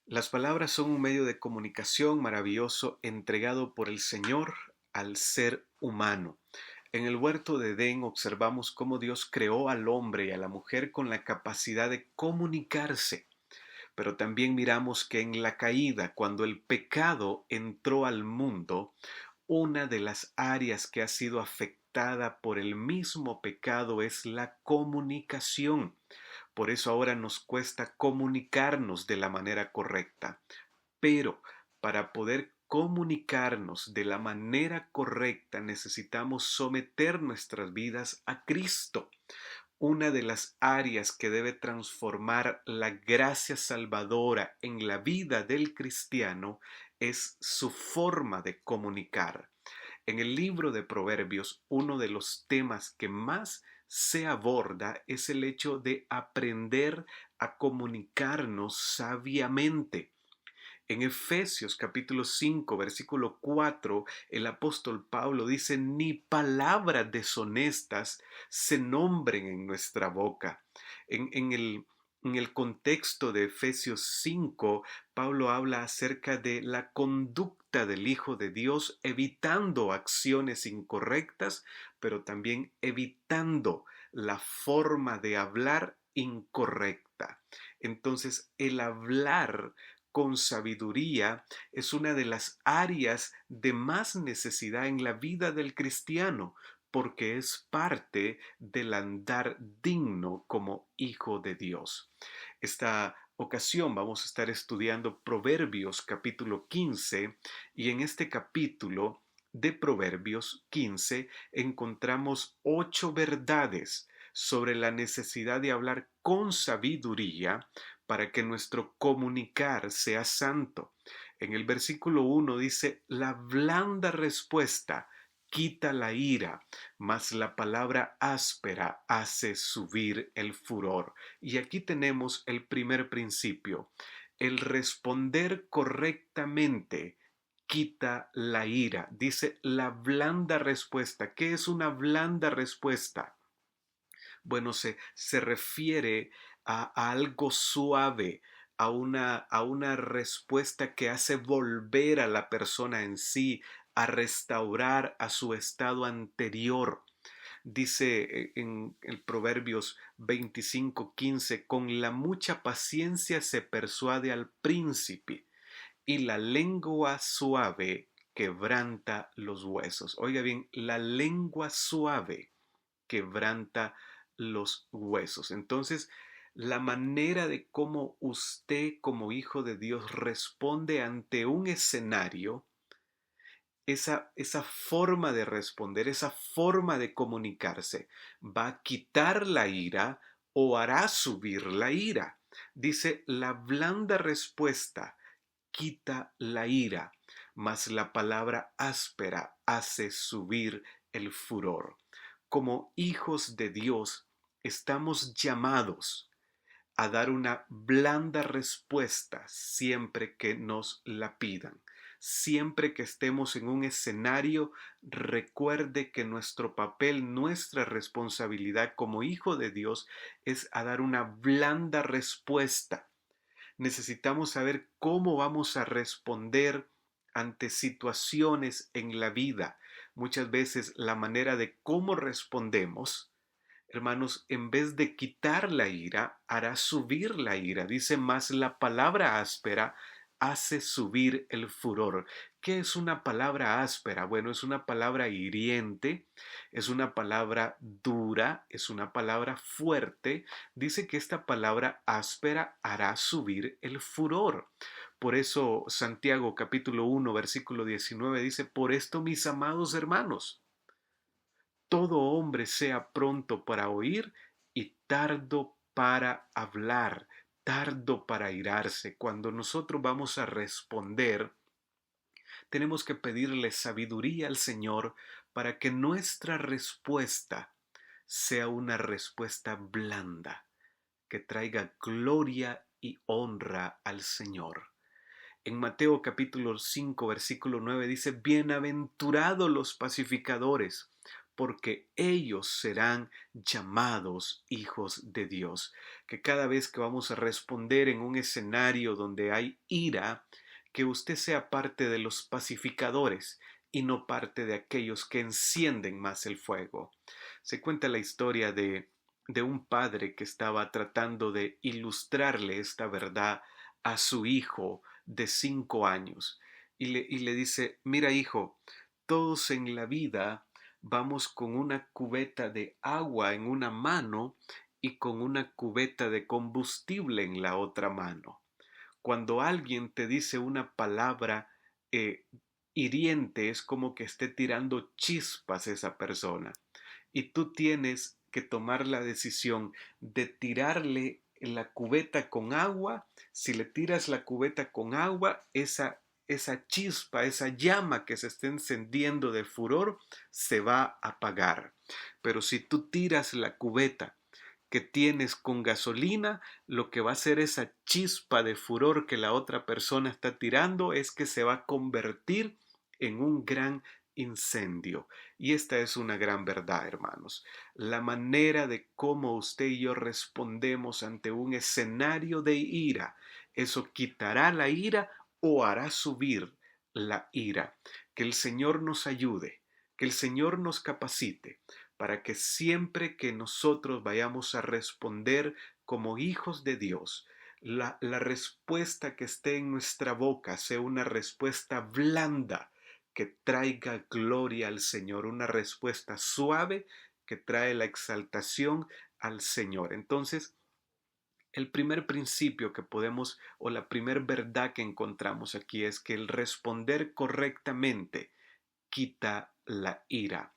Las palabras son un medio de comunicación maravilloso entregado por el Señor al ser humano. En el huerto de Edén observamos cómo Dios creó al hombre y a la mujer con la capacidad de comunicarse, pero también miramos que en la caída, cuando el pecado entró al mundo, una de las áreas que ha sido afectada por el mismo pecado es la comunicación. Por eso ahora nos cuesta comunicarnos de la manera correcta. Pero para poder comunicarnos de la manera correcta necesitamos someter nuestras vidas a Cristo. Una de las áreas que debe transformar la gracia salvadora en la vida del cristiano es su forma de comunicar. En el libro de Proverbios, uno de los temas que más se aborda es el hecho de aprender a comunicarnos sabiamente. En Efesios capítulo 5, versículo 4, el apóstol Pablo dice, ni palabras deshonestas se nombren en nuestra boca. En el contexto de Efesios 5, Pablo habla acerca de la conducta del Hijo de Dios, evitando acciones incorrectas, pero también evitando la forma de hablar incorrecta. Entonces, el hablar con sabiduría es una de las áreas de más necesidad en la vida del cristiano, porque es parte del andar digno como hijo de Dios. Esta ocasión vamos a estar estudiando Proverbios capítulo 15 y en este capítulo de Proverbios 15 encontramos 8 verdades sobre la necesidad de hablar con sabiduría para que nuestro comunicar sea santo. En el versículo 1 dice, la blanda respuesta quita la ira, mas la palabra áspera hace subir el furor. Y aquí tenemos el primer principio. El responder correctamente quita la ira. Dice la blanda respuesta. ¿Qué es una blanda respuesta? Bueno, se refiere a algo suave, a una respuesta que hace volver a la persona en sí, a restaurar a su estado anterior. Dice en el Proverbios 25:15, con la mucha paciencia se persuade al príncipe y la lengua suave quebranta los huesos. Oiga bien, la lengua suave quebranta los huesos. Entonces, la manera de cómo usted como hijo de Dios responde ante un escenario, esa forma de responder, esa forma de comunicarse, va a quitar la ira o hará subir la ira. Dice, la blanda respuesta quita la ira, mas la palabra áspera hace subir el furor. Como hijos de Dios, estamos llamados a dar una blanda respuesta siempre que nos la pidan. Siempre que estemos en un escenario, recuerde que nuestro papel, nuestra responsabilidad como hijo de Dios es a dar una blanda respuesta. Necesitamos saber cómo vamos a responder ante situaciones en la vida. Muchas veces la manera de cómo respondemos, hermanos, en vez de quitar la ira, hará subir la ira. Dice más, la palabra áspera hace subir el furor. ¿Qué es una palabra áspera? Bueno, es una palabra hiriente, es una palabra dura, es una palabra fuerte. Dice que esta palabra áspera hará subir el furor. Por eso Santiago capítulo 1 versículo 19 dice, por esto mis amados hermanos, todo hombre sea pronto para oír y tardo para hablar, tardo para airarse. Cuando nosotros vamos a responder, tenemos que pedirle sabiduría al Señor para que nuestra respuesta sea una respuesta blanda, que traiga gloria y honra al Señor. En Mateo capítulo 5 versículo 9 dice, bienaventurados los pacificadores, porque ellos serán llamados hijos de Dios. Que cada vez que vamos a responder en un escenario donde hay ira, que usted sea parte de los pacificadores y no parte de aquellos que encienden más el fuego. Se cuenta la historia de un padre que estaba tratando de ilustrarle esta verdad a su hijo de 5 años y le dice, mira hijo, todos en la vida vamos con una cubeta de agua en una mano y con una cubeta de combustible en la otra mano. Cuando alguien te dice una palabra eh, hiriente, es como que esté tirando chispas esa persona. Y tú tienes que tomar la decisión de tirarle la cubeta con agua. Si le tiras la cubeta con agua, esa chispa, esa llama que se está encendiendo de furor, se va a apagar. Pero si tú tiras la cubeta que tienes con gasolina, lo que va a hacer esa chispa de furor que la otra persona está tirando es que se va a convertir en un gran incendio. Y esta es una gran verdad, hermanos. La manera de cómo usted y yo respondemos ante un escenario de ira, eso quitará la ira o hará subir la ira. Que el Señor nos ayude, que el Señor nos capacite para que siempre que nosotros vayamos a responder como hijos de Dios, la respuesta que esté en nuestra boca sea una respuesta blanda que traiga gloria al Señor, una respuesta suave que trae la exaltación al Señor. Entonces, el primer principio que podemos, o la primera verdad que encontramos aquí es que el responder correctamente quita la ira.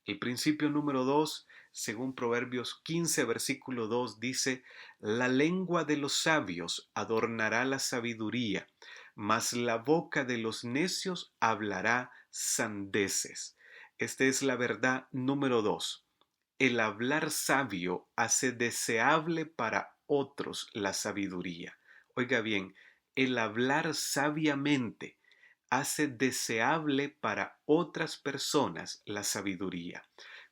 El principio número 2, según Proverbios 15, versículo 2, dice, la lengua de los sabios adornará la sabiduría, mas la boca de los necios hablará sandeces. Esta es la verdad número 2. El hablar sabio hace deseable para otros la sabiduría. Oiga bien, el hablar sabiamente hace deseable para otras personas la sabiduría.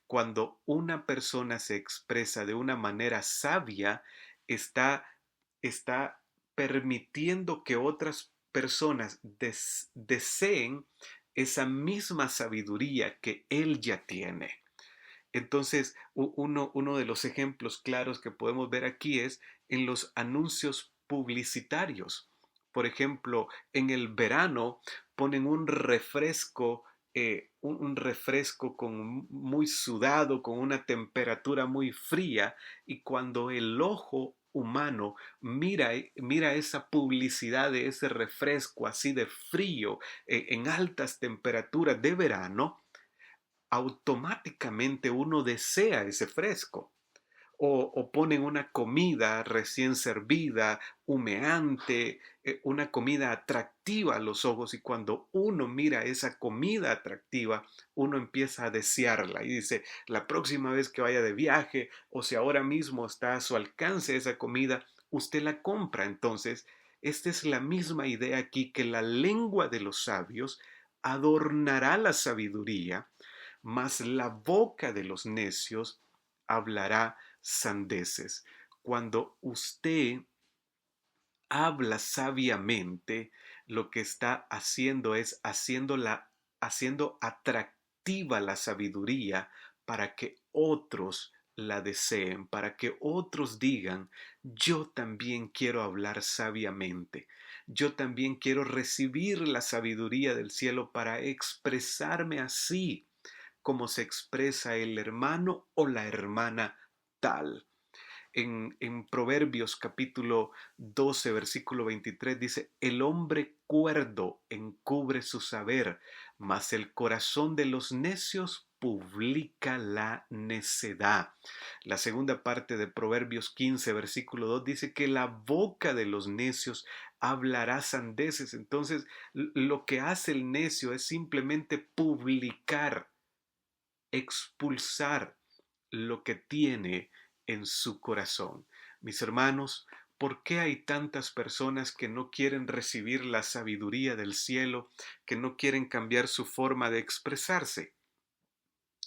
Cuando una persona se expresa de una manera sabia, está, está permitiendo que otras personas deseen esa misma sabiduría que él ya tiene. Entonces, uno de los ejemplos claros que podemos ver aquí es en los anuncios publicitarios. Por ejemplo, en el verano ponen un refresco, un refresco muy sudado, con una temperatura muy fría, y cuando el ojo humano mira esa publicidad de ese refresco así de frío, en altas temperaturas de verano, automáticamente uno desea ese fresco. O ponen una comida recién servida, humeante, una comida atractiva a los ojos, y cuando uno mira esa comida atractiva, uno empieza a desearla y dice, la próxima vez que vaya de viaje, o si ahora mismo está a su alcance esa comida, usted la compra. Entonces, esta es la misma idea aquí, que la lengua de los sabios adornará la sabiduría, mas la boca de los necios hablará sandeces. Cuando usted habla sabiamente, lo que está haciendo es haciendo atractiva la sabiduría para que otros la deseen, para que otros digan, yo también quiero hablar sabiamente, yo también quiero recibir la sabiduría del cielo para expresarme así como se expresa el hermano o la hermana tal. En Proverbios capítulo 12, versículo 23 dice, el hombre cuerdo encubre su saber, mas el corazón de los necios publica la necedad. La segunda parte de Proverbios 15, versículo 2 dice que la boca de los necios hablará sandeces. Entonces, lo que hace el necio es simplemente publicar, expulsar lo que tiene en su corazón. Mis hermanos, ¿por qué hay tantas personas que no quieren recibir la sabiduría del cielo, que no quieren cambiar su forma de expresarse?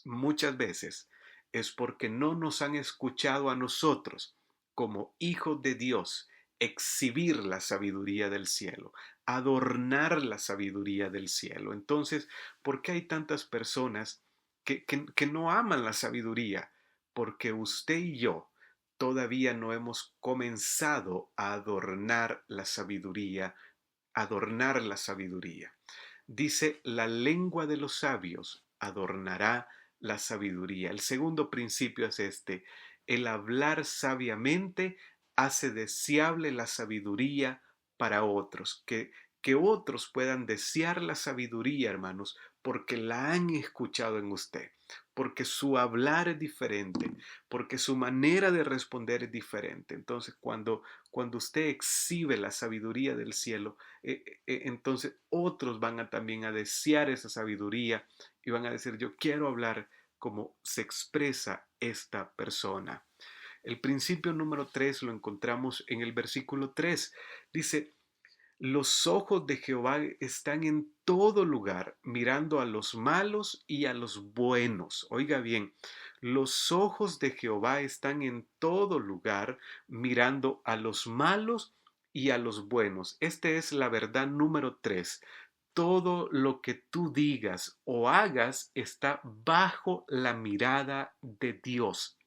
muchas veces es porque no nos han escuchado a nosotros como hijos de Dios exhibir la sabiduría del cielo, adornar la sabiduría del cielo. Entonces, ¿por qué hay tantas personas que no aman la sabiduría? Porque usted y yo todavía no hemos comenzado a adornar la sabiduría. Dice, la lengua de los sabios adornará la sabiduría. El segundo principio es este: el hablar sabiamente hace deseable la sabiduría para otros, que otros puedan desear la sabiduría, hermanos, porque la han escuchado en usted, porque su hablar es diferente, porque su manera de responder es diferente. Entonces, cuando usted exhibe la sabiduría del cielo, entonces otros van a también a desear esa sabiduría y van a decir, yo quiero hablar como se expresa esta persona. El principio número 3 lo encontramos en el versículo 3. Dice, los ojos de Jehová están en todo lugar, mirando a los malos y a los buenos. Oiga bien, los ojos de Jehová están en todo lugar, mirando a los malos y a los buenos. Esta es la verdad número 3. Todo lo que tú digas o hagas está bajo la mirada de Dios.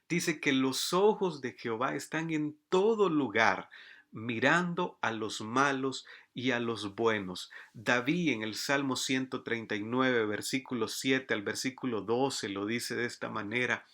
Dice que los ojos de Jehová están en todo lugar, mirando a los malos y a los buenos. David en el Salmo 139, versículo 7 al versículo 12 lo dice de esta manera: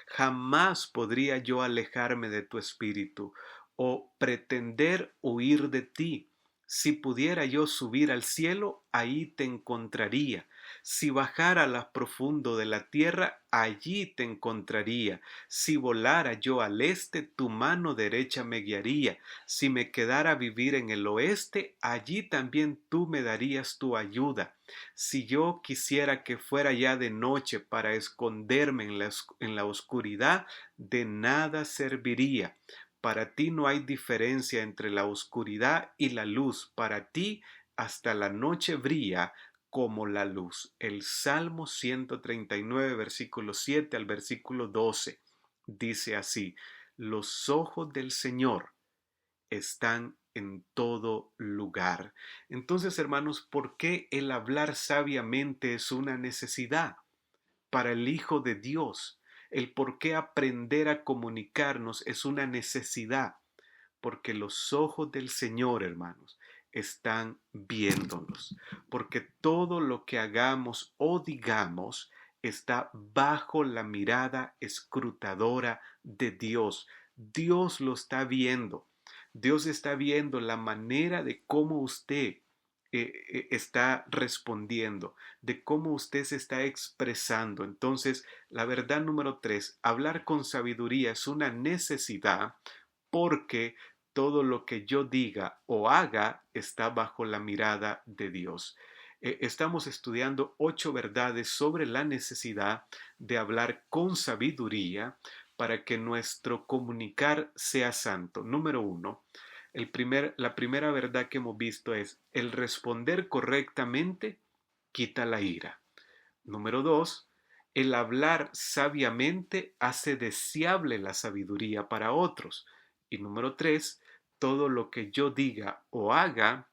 jamás podría yo alejarme de tu espíritu o pretender huir de ti. Si pudiera yo subir al cielo, ahí te encontraría. Si bajara a lo profundo de la tierra, allí te encontraría. Si volara yo al este, tu mano derecha me guiaría. Si me quedara a vivir en el oeste, allí también tú me darías tu ayuda. Si yo quisiera que fuera ya de noche para esconderme en la oscuridad, de nada serviría. Para ti no hay diferencia entre la oscuridad y la luz. Para ti hasta la noche brilla como la luz. El Salmo 139, versículo 7 al versículo 12 dice así: los ojos del Señor están en todo lugar. Entonces, hermanos, ¿por qué el hablar sabiamente es una necesidad para el Hijo de Dios? El por qué aprender a comunicarnos es una necesidad, porque los ojos del Señor, hermanos, están viéndonos, porque todo lo que hagamos o digamos está bajo la mirada escrutadora de Dios. Dios lo está viendo. Dios está viendo la manera de cómo usted está respondiendo, de cómo usted se está expresando. Entonces, la verdad número 3, hablar con sabiduría es una necesidad porque todo lo que yo diga o haga está bajo la mirada de Dios. Estamos estudiando 8 verdades sobre la necesidad de hablar con sabiduría para que nuestro comunicar sea santo. Número 1, la primera verdad que hemos visto es: el responder correctamente quita la ira. Número 2, el hablar sabiamente hace deseable la sabiduría para otros. Y número 3, todo lo que yo diga o haga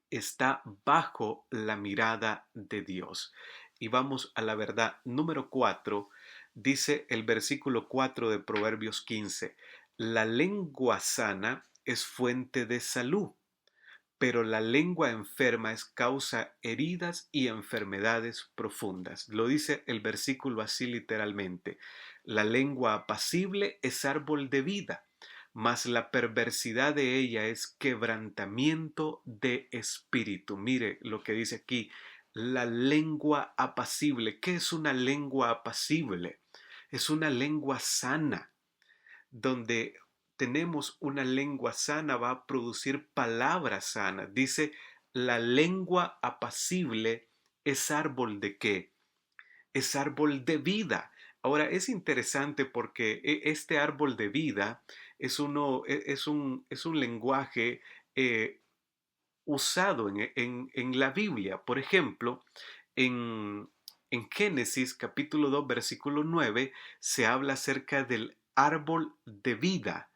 está bajo la mirada de Dios. Y vamos a la verdad número 4. Dice el versículo 4 de Proverbios 15: la lengua sana es fuente de salud, pero la lengua enferma es causa heridas y enfermedades profundas. Lo dice el versículo así literalmente: la lengua apacible es árbol de vida, mas la perversidad de ella es quebrantamiento de espíritu. Mire lo que dice aquí: la lengua apacible. ¿Qué es una lengua apacible? Es una lengua sana, donde tenemos una lengua sana, va a producir palabras sanas. Dice, la lengua apacible es árbol de qué? Es árbol de vida. Ahora, es interesante porque este árbol de vida es un lenguaje usado en la Biblia. Por ejemplo, en En Génesis capítulo 2 versículo 9 se habla acerca del árbol de vida.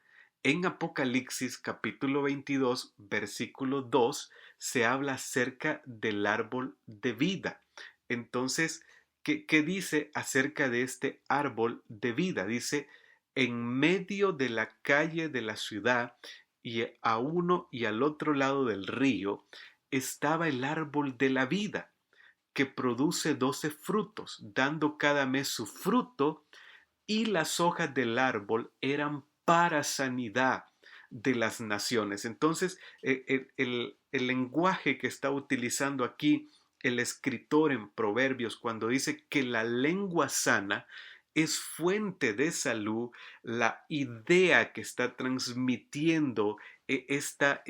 En Apocalipsis capítulo 22 versículo 2 se habla acerca del árbol de vida. Entonces, ¿qué dice acerca de este árbol de vida? Dice, en medio de la calle de la ciudad y a uno y al otro lado del río estaba el árbol de la vida que produce 12 frutos, dando cada mes su fruto, y las hojas del árbol eran para sanidad de las naciones. Entonces, el lenguaje que está utilizando aquí el escritor en Proverbios cuando dice que la lengua sana es fuente de salud, la idea que está transmitiendo esta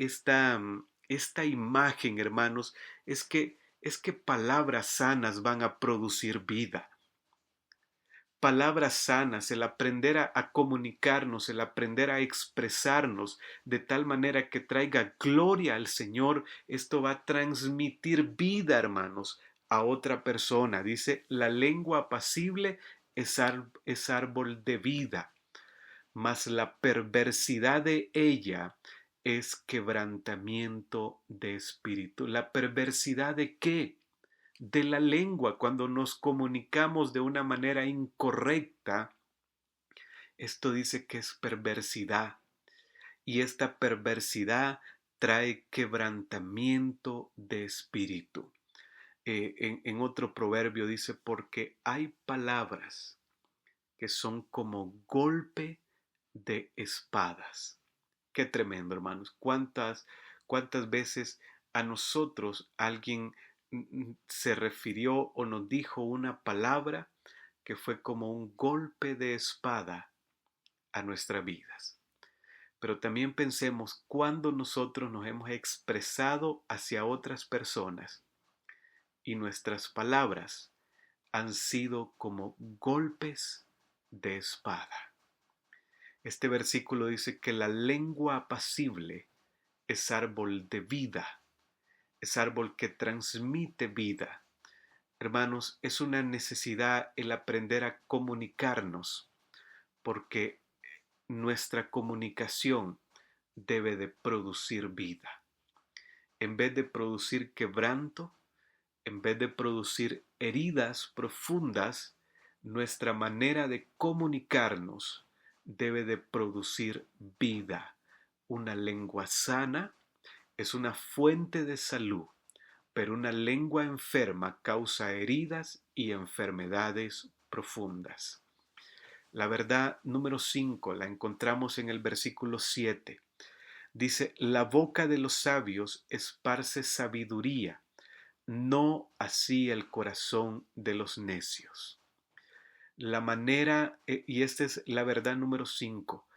imagen, hermanos, es que palabras sanas van a producir vida. Palabras sanas, el aprender a comunicarnos, el aprender a expresarnos de tal manera que traiga gloria al Señor, esto va a transmitir vida, hermanos, a otra persona. Dice, la lengua apacible es árbol de vida, mas la perversidad de ella es quebrantamiento de espíritu. ¿La perversidad de qué? De la lengua. Cuando nos comunicamos de una manera incorrecta, esto dice que es perversidad. Y esta perversidad trae quebrantamiento de espíritu. En otro proverbio dice, porque hay palabras que son como golpe de espadas. Qué tremendo, hermanos. ¿Cuántas veces a nosotros alguien se refirió o nos dijo una palabra que fue como un golpe de espada a nuestras vidas? Pero también pensemos cuando nosotros nos hemos expresado hacia otras personas y nuestras palabras han sido como golpes de espada. Este versículo dice que la lengua apacible es árbol de vida, es árbol que transmite vida. Hermanos, es una necesidad el aprender a comunicarnos, porque nuestra comunicación debe de producir vida. En vez de producir quebranto, en vez de producir heridas profundas, nuestra manera de comunicarnos debe de producir vida. Una lengua sana es una fuente de salud, pero una lengua enferma causa heridas y enfermedades profundas. La verdad número 5 la encontramos en el versículo 7. Dice, la boca de los sabios esparce sabiduría, no así el corazón de los necios. La manera, y esta es la verdad número 5,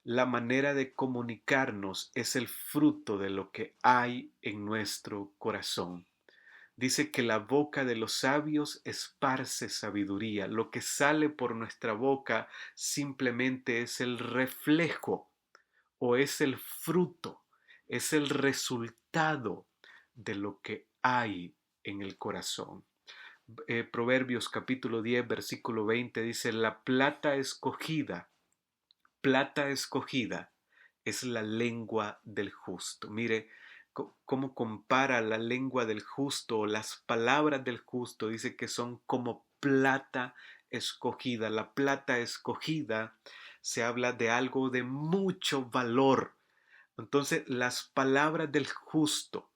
la manera de comunicarnos es el fruto de lo que hay en nuestro corazón. Dice que la boca de los sabios esparce sabiduría. Lo que sale por nuestra boca simplemente es el reflejo o es el fruto, es el resultado de lo que hay en el corazón. Proverbios capítulo 10, versículo 20 dice, la plata escogida es la lengua del justo. Mire cómo compara la lengua del justo o las palabras del justo. Dice que son como plata escogida. La plata escogida se habla de algo de mucho valor. Entonces, las palabras del justo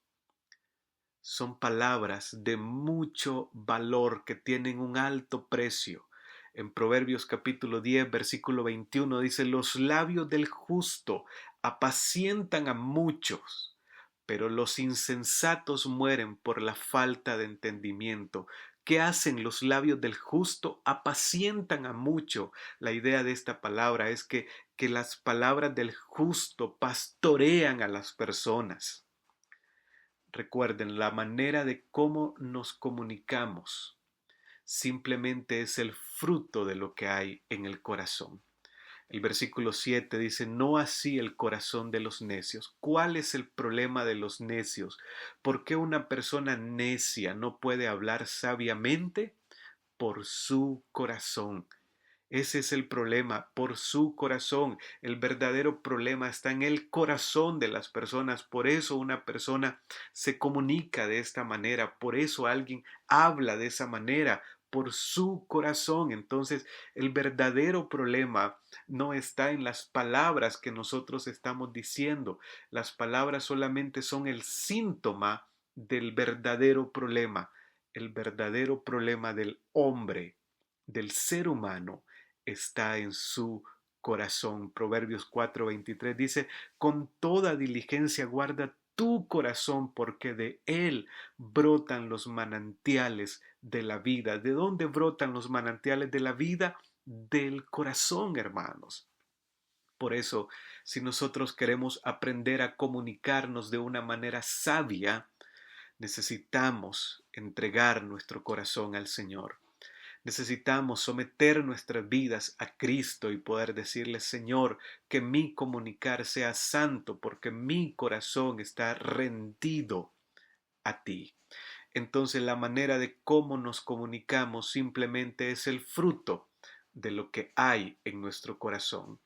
son palabras de mucho valor que tienen un alto precio. En Proverbios capítulo 10, versículo 21 dice, los labios del justo apacientan a muchos, pero los insensatos mueren por la falta de entendimiento. ¿Qué hacen los labios del justo? Apacientan a mucho. La idea de esta palabra es que las palabras del justo pastorean a las personas. Recuerden, la manera de cómo nos comunicamos simplemente es el fruto de lo que hay en el corazón. El versículo 7 dice, no así el corazón de los necios. ¿Cuál es el problema de los necios? ¿Por qué una persona necia no puede hablar sabiamente? por su corazón. Ese es el problema, por su corazón. El verdadero problema está en el corazón de las personas. Por eso una persona se comunica de esta manera, por eso alguien habla de esa manera, por su corazón. Entonces, el verdadero problema no está en las palabras que nosotros estamos diciendo. Las palabras solamente son el síntoma del verdadero problema. El verdadero problema del hombre, del ser humano, está en su corazón. Proverbios 4:23 dice, con toda diligencia guarda tu corazón porque de él brotan los manantiales de la vida. ¿De dónde brotan los manantiales de la vida? Del corazón, hermanos. Por eso, si nosotros queremos aprender a comunicarnos de una manera sabia, necesitamos entregar nuestro corazón al Señor. Necesitamos someter nuestras vidas a Cristo y poder decirle, Señor, que mi comunicar sea santo porque mi corazón está rendido a ti. Entonces la manera de cómo nos comunicamos simplemente es el fruto de lo que hay en nuestro corazón.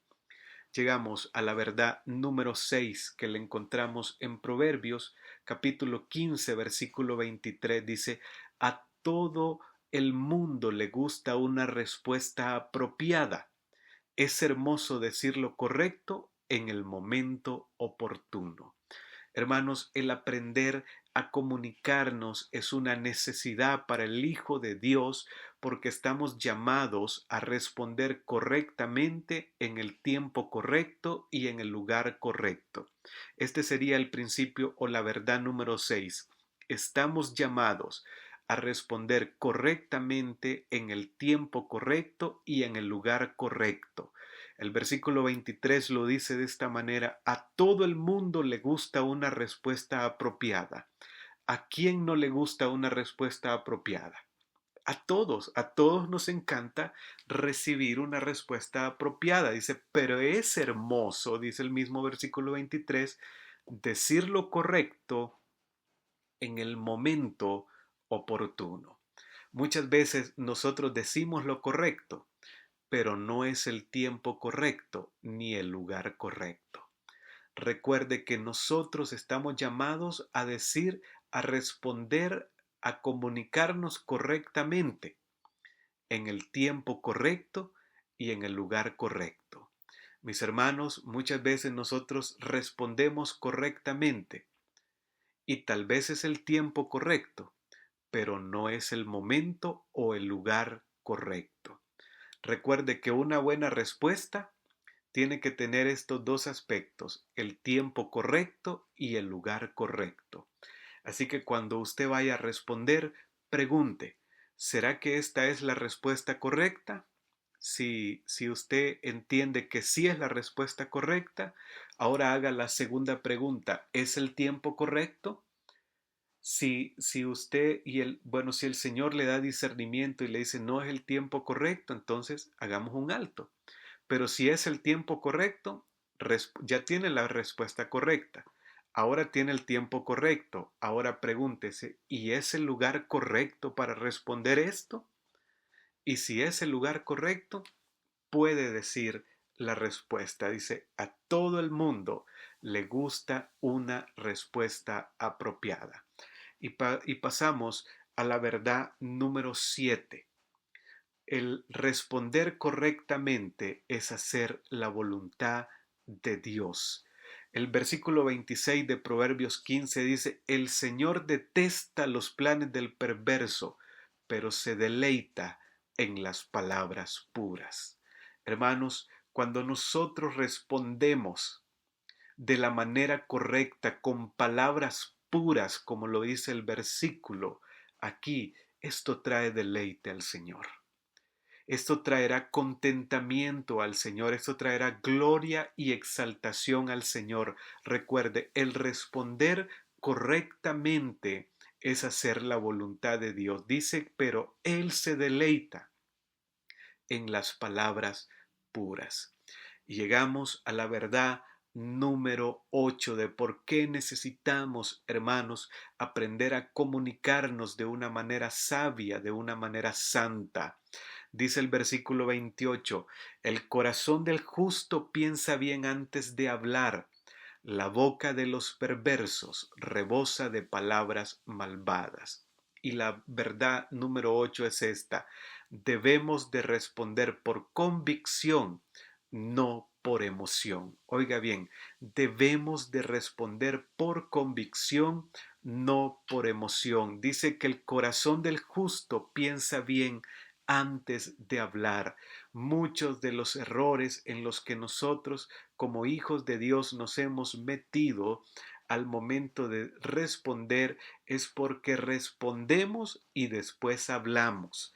Llegamos a la verdad número 6 que le encontramos en Proverbios capítulo 15 versículo 23. Dice, a todo el mundo le gusta una respuesta apropiada. Es hermoso decir lo correcto en el momento oportuno. Hermanos, el aprender a comunicarnos es una necesidad para el Hijo de Dios porque estamos llamados a responder correctamente en el tiempo correcto y en el lugar correcto. Este sería el principio o la verdad número 6. Estamos llamados a responder correctamente en el tiempo correcto y en el lugar correcto. El versículo 23 lo dice de esta manera, a todo el mundo le gusta una respuesta apropiada. ¿A quién no le gusta una respuesta apropiada? A todos nos encanta recibir una respuesta apropiada. Dice, pero es hermoso, dice el mismo versículo 23, decir lo correcto en el momento oportuno. Muchas veces nosotros decimos lo correcto, pero no es el tiempo correcto ni el lugar correcto. Recuerde que nosotros estamos llamados a decir, a responder, a comunicarnos correctamente en el tiempo correcto y en el lugar correcto. Mis hermanos, muchas veces nosotros respondemos correctamente y tal vez es el tiempo correcto, pero no es el momento o el lugar correcto. Recuerde que una buena respuesta tiene que tener estos dos aspectos, el tiempo correcto y el lugar correcto. Así que cuando usted vaya a responder, pregunte, ¿será que esta es la respuesta correcta? Si usted entiende que sí es la respuesta correcta, ahora haga la segunda pregunta, ¿es el tiempo correcto? Si usted si el Señor le da discernimiento y le dice no es el tiempo correcto, entonces hagamos un alto. Pero si es el tiempo correcto, ya tiene la respuesta correcta. Ahora tiene el tiempo correcto. Ahora pregúntese, ¿y es el lugar correcto para responder esto? Y si es el lugar correcto, puede decir la respuesta. Dice, a todo el mundo le gusta una respuesta apropiada. Y pasamos a la verdad número 7. El responder correctamente es hacer la voluntad de Dios. El versículo 26 de Proverbios 15 dice, el Señor detesta los planes del perverso, pero se deleita en las palabras puras. Hermanos, cuando nosotros respondemos de la manera correcta, con palabras puras, como lo dice el versículo, aquí esto trae deleite al Señor. Esto traerá contentamiento al Señor, esto traerá gloria y exaltación al Señor. Recuerde, el responder correctamente es hacer la voluntad de Dios. Dice, pero Él se deleita en las palabras puras. Y llegamos a la verdad número 8 de por qué necesitamos, hermanos, aprender a comunicarnos de una manera sabia, de una manera santa. Dice el versículo 28, el corazón del justo piensa bien antes de hablar, la boca de los perversos rebosa de palabras malvadas. Y la verdad número 8 es esta, debemos de responder por convicción, no por emoción. Oiga bien, debemos de responder por convicción, no por emoción. Dice que el corazón del justo piensa bien antes de hablar. Muchos de los errores en los que nosotros como hijos de Dios nos hemos metido al momento de responder es porque respondemos y después hablamos.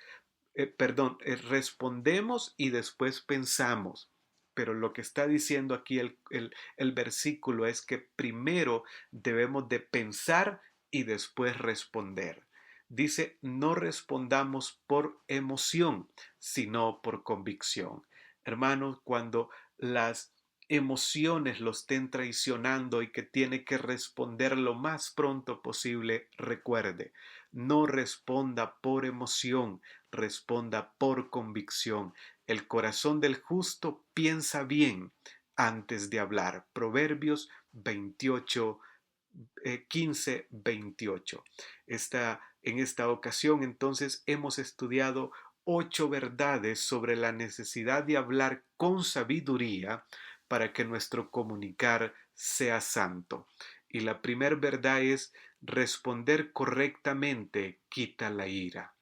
Respondemos y después pensamos. Pero lo que está diciendo aquí el versículo es que primero debemos de pensar y después responder. Dice, no respondamos por emoción, sino por convicción. Hermanos, cuando las emociones lo estén traicionando y que tiene que responder lo más pronto posible, recuerde, no responda por emoción, responda por convicción. El corazón del justo piensa bien antes de hablar. Proverbios 28, 15, 28. En esta ocasión entonces hemos estudiado 8 verdades sobre la necesidad de hablar con sabiduría para que nuestro comunicar sea santo. Y la primera verdad es responder correctamente quita la ira.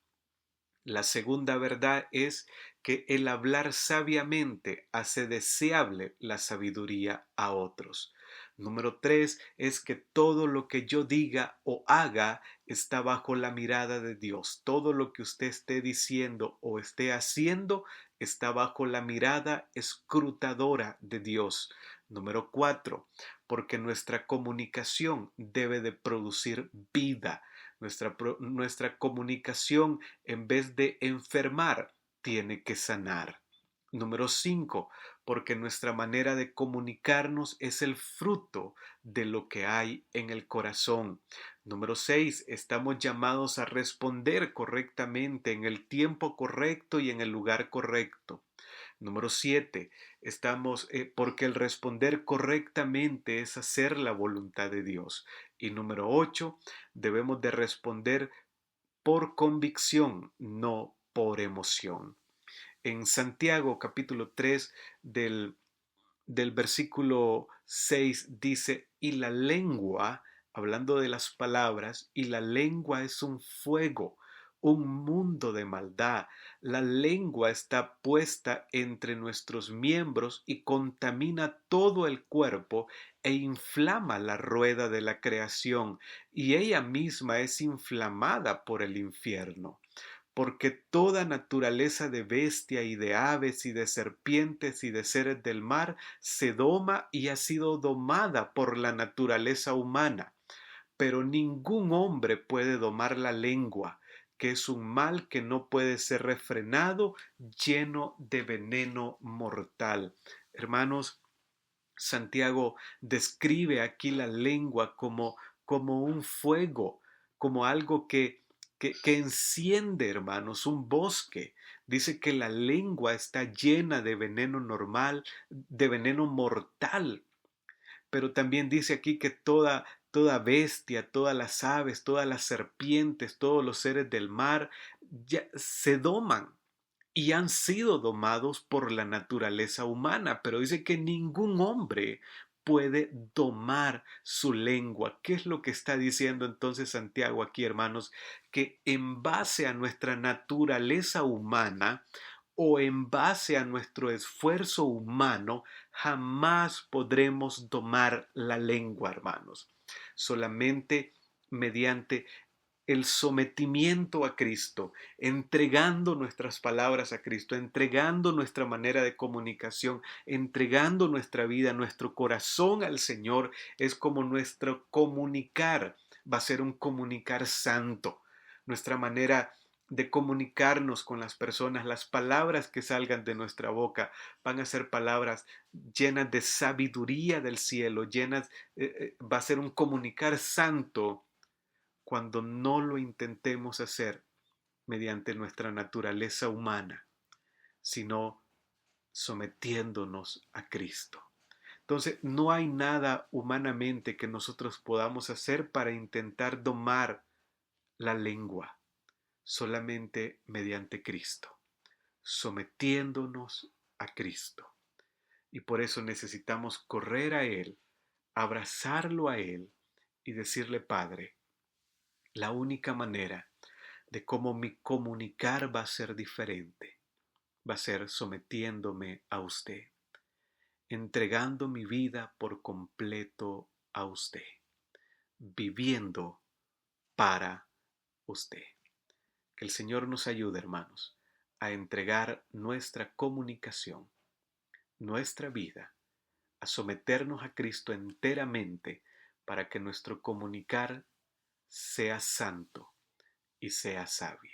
La segunda verdad es que el hablar sabiamente hace deseable la sabiduría a otros. Número 3 es que todo lo que yo diga o haga está bajo la mirada de Dios. Todo lo que usted esté diciendo o esté haciendo está bajo la mirada escrutadora de Dios. Número 4, porque nuestra comunicación debe de producir vida. Nuestra comunicación, en vez de enfermar, tiene que sanar. Número 5, porque nuestra manera de comunicarnos es el fruto de lo que hay en el corazón. Número 6, estamos llamados a responder correctamente en el tiempo correcto y en el lugar correcto. Número 7, porque el responder correctamente es hacer la voluntad de Dios. Y número 8, debemos de responder por convicción, no por emoción. En Santiago capítulo 3 del versículo 6 dice, y la lengua, hablando de las palabras, y la lengua es un fuego, un mundo de maldad. La lengua está puesta entre nuestros miembros y contamina todo el cuerpo e inflama la rueda de la creación, y ella misma es inflamada por el infierno porque toda naturaleza de bestia y de aves y de serpientes y de seres del mar se doma y ha sido domada por la naturaleza humana. Pero ningún hombre puede domar la lengua, que es un mal que no puede ser refrenado, lleno de veneno mortal. Hermanos, Santiago describe aquí la lengua como un fuego, como algo que enciende, hermanos, un bosque. Dice que la lengua está llena de veneno normal, de veneno mortal. Pero también dice aquí que toda bestia, todas las aves, todas las serpientes, todos los seres del mar ya se doman y han sido domados por la naturaleza humana, pero dice que ningún hombre puede domar su lengua. ¿Qué es lo que está diciendo entonces Santiago aquí, hermanos? Que en base a nuestra naturaleza humana o en base a nuestro esfuerzo humano, jamás podremos domar la lengua, hermanos. Solamente mediante el sometimiento a Cristo, entregando nuestras palabras a Cristo, entregando nuestra manera de comunicación, entregando nuestra vida, nuestro corazón al Señor, es como nuestro comunicar va a ser un comunicar santo. Nuestra manera de comunicarnos con las personas, las palabras que salgan de nuestra boca van a ser palabras llenas de sabiduría del cielo, va a ser un comunicar santo cuando no lo intentemos hacer mediante nuestra naturaleza humana, sino sometiéndonos a Cristo. Entonces, no hay nada humanamente que nosotros podamos hacer para intentar domar la lengua, solamente mediante Cristo, sometiéndonos a Cristo. Y por eso necesitamos correr a Él, abrazarlo a Él y decirle, Padre, la única manera de cómo mi comunicar va a ser diferente, va a ser sometiéndome a usted, entregando mi vida por completo a usted, viviendo para usted. Que el Señor nos ayude, hermanos, a entregar nuestra comunicación, nuestra vida, a someternos a Cristo enteramente para que nuestro comunicar sea santo y sea sabio.